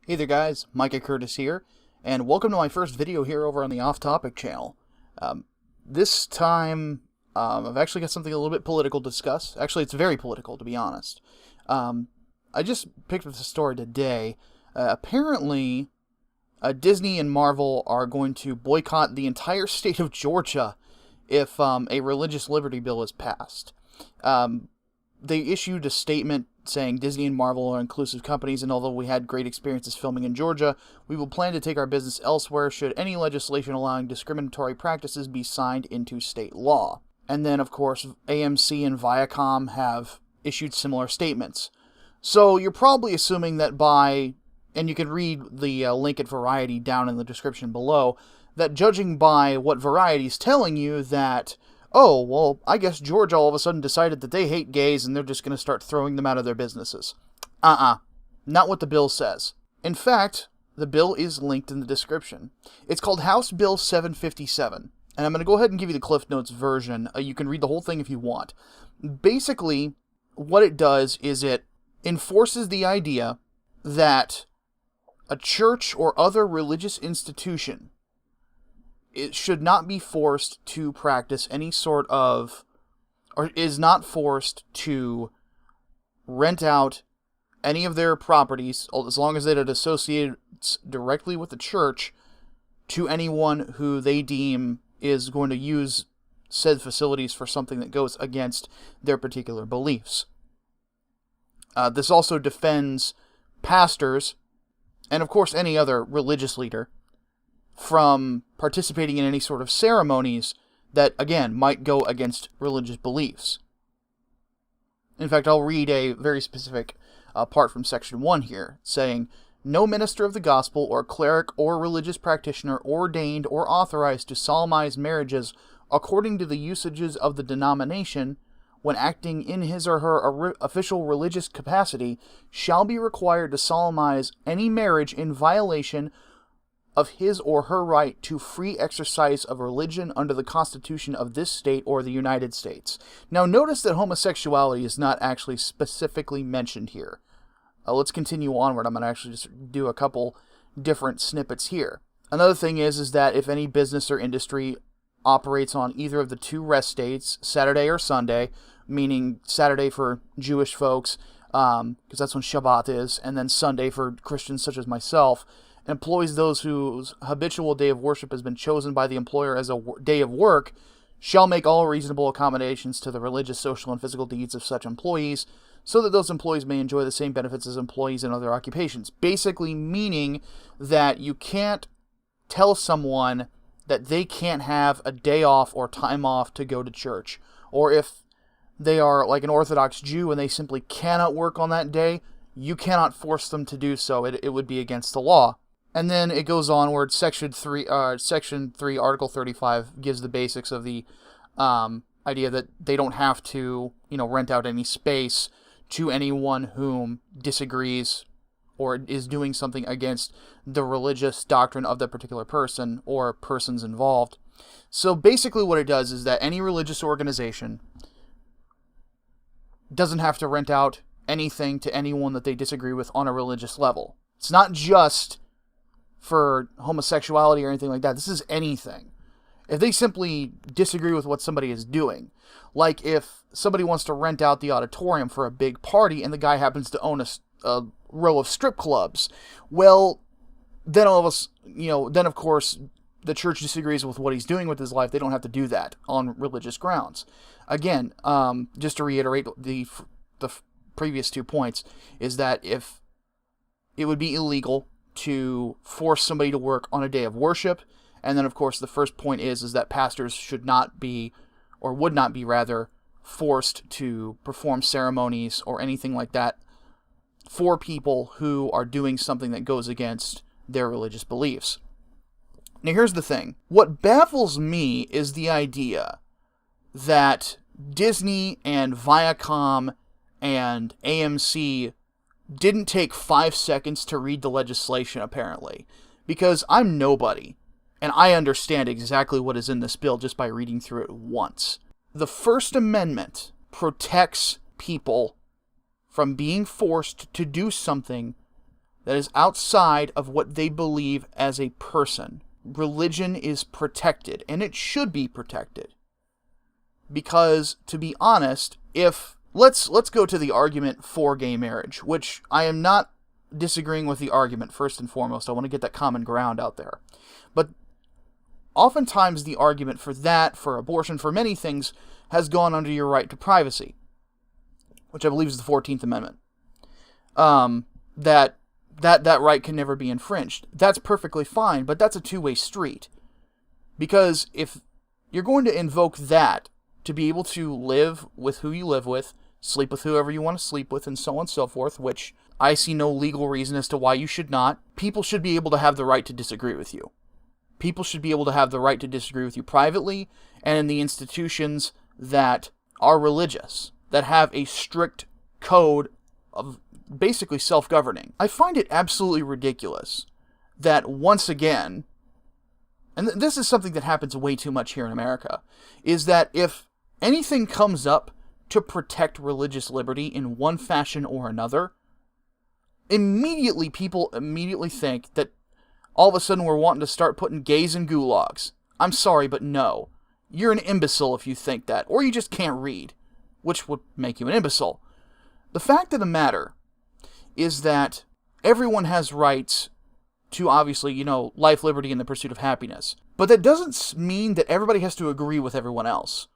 Hey there guys, Micah Curtis here, and welcome to my first video here over on the Off Topic channel. This time, I've actually got something a little bit political to discuss. Actually, it's very political, to be honest. I just picked up the story today. Apparently, Disney and Marvel are going to boycott the entire state of Georgia if a religious liberty bill is passed. They issued a statement saying Disney and Marvel are inclusive companies, and although we had great experiences filming in Georgia, we will plan to take our business elsewhere should any legislation allowing discriminatory practices be signed into state law. And then, of course, AMC and Viacom have issued similar statements. So you're probably assuming that and you can read the link at Variety down in the description below, that judging by what Variety's telling you that, oh, well, I guess Georgia all of a sudden decided that they hate gays and they're just going to start throwing them out of their businesses. Not what the bill says. In fact, the bill is linked in the description. It's called House Bill 757, and I'm going to go ahead and give you the Cliff Notes version. You can read the whole thing if you want. Basically, what it does is it enforces the idea that a church or other religious institution, it should not be forced to practice any sort of, or is not forced to rent out any of their properties, as long as it associates directly with the church, to anyone who they deem is going to use said facilities for something that goes against their particular beliefs. This also defends pastors, and of course any other religious leader, from participating in any sort of ceremonies that, again, might go against religious beliefs. In fact, I'll read a very specific part from Section 1 here, saying, "No minister of the gospel or cleric or religious practitioner ordained or authorized to solemnize marriages according to the usages of the denomination, when acting in his or her official religious capacity, shall be required to solemnize any marriage in violation of his or her right to free exercise of religion under the Constitution of this state or the United States." Now notice that homosexuality is not actually specifically mentioned here. Let's continue onward. I'm going to actually just do a couple different snippets here. Another thing is that if any business or industry operates on either of the two rest dates, Saturday or Sunday, meaning Saturday for Jewish folks, because that's when Shabbat is, and then Sunday for Christians such as myself, employs those whose habitual day of worship has been chosen by the employer as a day of work, shall make all reasonable accommodations to the religious, social, and physical needs of such employees, so that those employees may enjoy the same benefits as employees in other occupations. Basically meaning that you can't tell someone that they can't have a day off or time off to go to church. Or if they are like an Orthodox Jew and they simply cannot work on that day, you cannot force them to do so. It would be against the law. And then it goes onward. Section 3, Article 35 gives the basics of the idea that they don't have to, rent out any space to anyone whom disagrees or is doing something against the religious doctrine of that particular person or persons involved. So basically what it does is that any religious organization doesn't have to rent out anything to anyone that they disagree with on a religious level. It's not just for homosexuality or anything like that. This is anything. If they simply disagree with what somebody is doing, like if somebody wants to rent out the auditorium for a big party and the guy happens to own a row of strip clubs, well, then then of course the church disagrees with what he's doing with his life. They don't have to do that on religious grounds. Again, just to reiterate the previous 2 points, is that if it would be illegal to force somebody to work on a day of worship, and then of course the first point is that pastors should not be, or would not be rather, forced to perform ceremonies or anything like that for people who are doing something that goes against their religious beliefs. Now here's the thing. What baffles me is the idea that Disney and Viacom and AMC didn't take 5 seconds to read the legislation, apparently. Because I'm nobody, and I understand exactly what is in this bill just by reading through it once. The First Amendment protects people from being forced to do something that is outside of what they believe as a person. Religion is protected, and it should be protected. Because, to be honest, if... Let's go to the argument for gay marriage, which I am not disagreeing with the argument, first and foremost. I want to get that common ground out there. But oftentimes the argument for that, for abortion, for many things, has gone under your right to privacy, which I believe is the 14th Amendment. That right can never be infringed. That's perfectly fine, but that's a two-way street. Because if you're going to invoke that to be able to live with who you live with, sleep with whoever you want to sleep with, and so on and so forth, which I see no legal reason as to why you should not, people should be able to have the right to disagree with you. People should be able to have the right to disagree with you privately and in the institutions that are religious, that have a strict code of basically self-governing. I find it absolutely ridiculous that once again, and this is something that happens way too much here in America, is that if anything comes up to protect religious liberty in one fashion or another, people immediately think that all of a sudden we're wanting to start putting gays in gulags. I'm sorry, but no. You're an imbecile if you think that, or you just can't read, which would make you an imbecile. The fact of the matter is that everyone has rights to, obviously, life, liberty, and the pursuit of happiness. But that doesn't mean that everybody has to agree with everyone else.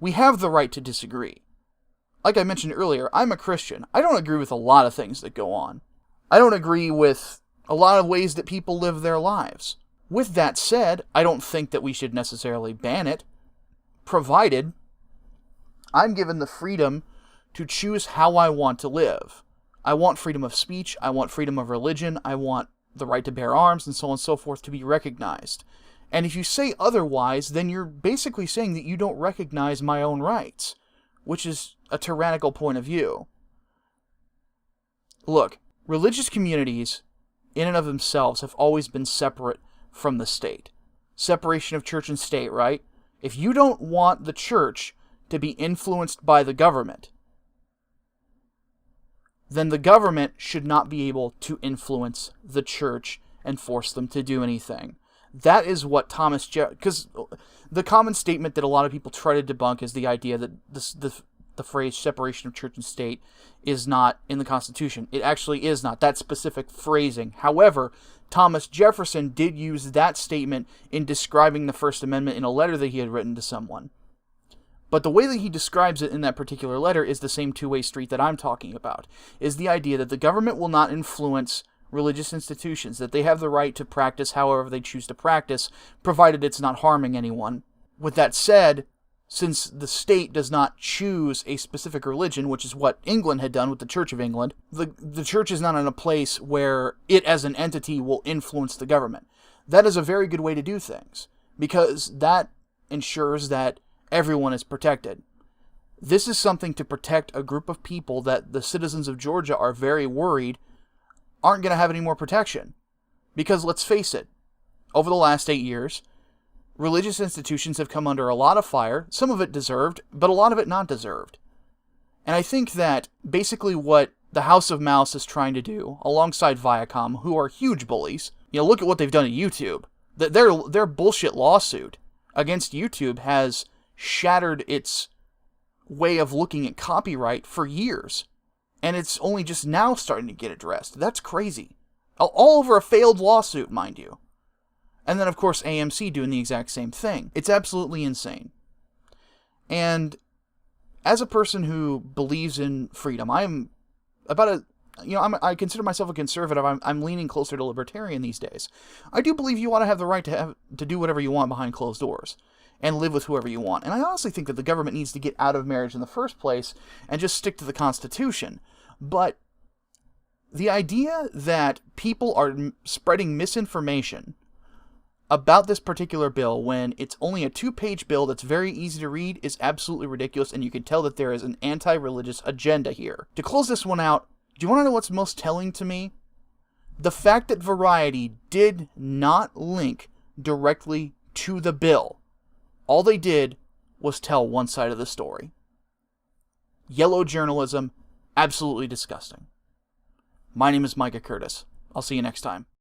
We have the right to disagree. Like I mentioned earlier, I'm a Christian. I don't agree with a lot of things that go on. I don't agree with a lot of ways that people live their lives. With that said, I don't think that we should necessarily ban it, provided I'm given the freedom to choose how I want to live. I want freedom of speech, I want freedom of religion, I want the right to bear arms, and so on and so forth to be recognized. And if you say otherwise, then you're basically saying that you don't recognize my own rights, which is a tyrannical point of view. Look, religious communities, in and of themselves, have always been separate from the state. Separation of church and state, right? If you don't want the church to be influenced by the government, then the government should not be able to influence the church and force them to do anything. That is what because the common statement that a lot of people try to debunk is the idea that the phrase separation of church and state is not in the Constitution. It actually is not, that specific phrasing. However, Thomas Jefferson did use that statement in describing the First Amendment in a letter that he had written to someone. But the way that he describes it in that particular letter is the same two-way street that I'm talking about, is the idea that the government will not influence religious institutions, that they have the right to practice however they choose to practice, provided it's not harming anyone. With that said, since the state does not choose a specific religion, which is what England had done with the Church of England, the church is not in a place where it as an entity will influence the government. That is a very good way to do things, because that ensures that everyone is protected. This is something to protect a group of people that the citizens of Georgia are very worried aren't going to have any more protection. Because let's face it, over the last 8 years, religious institutions have come under a lot of fire, some of it deserved, but a lot of it not deserved. And I think that basically what the House of Mouse is trying to do, alongside Viacom, who are huge bullies, look at what they've done to YouTube. Their bullshit lawsuit against YouTube has shattered its way of looking at copyright for years. And it's only just now starting to get addressed. That's crazy. All over a failed lawsuit, mind you. And then, of course, AMC doing the exact same thing. It's absolutely insane. And as a person who believes in freedom, I consider myself a conservative. I'm leaning closer to libertarian these days. I do believe you ought to have the right to do whatever you want behind closed doors and live with whoever you want. And I honestly think that the government needs to get out of marriage in the first place and just stick to the Constitution. But the idea that people are spreading misinformation about this particular bill when it's only a 2-page bill that's very easy to read is absolutely ridiculous, and you can tell that there is an anti-religious agenda here. To close this one out, do you want to know what's most telling to me? The fact that Variety did not link directly to the bill. All they did was tell one side of the story. Yellow journalism, absolutely disgusting. My name is Micah Curtis. I'll see you next time.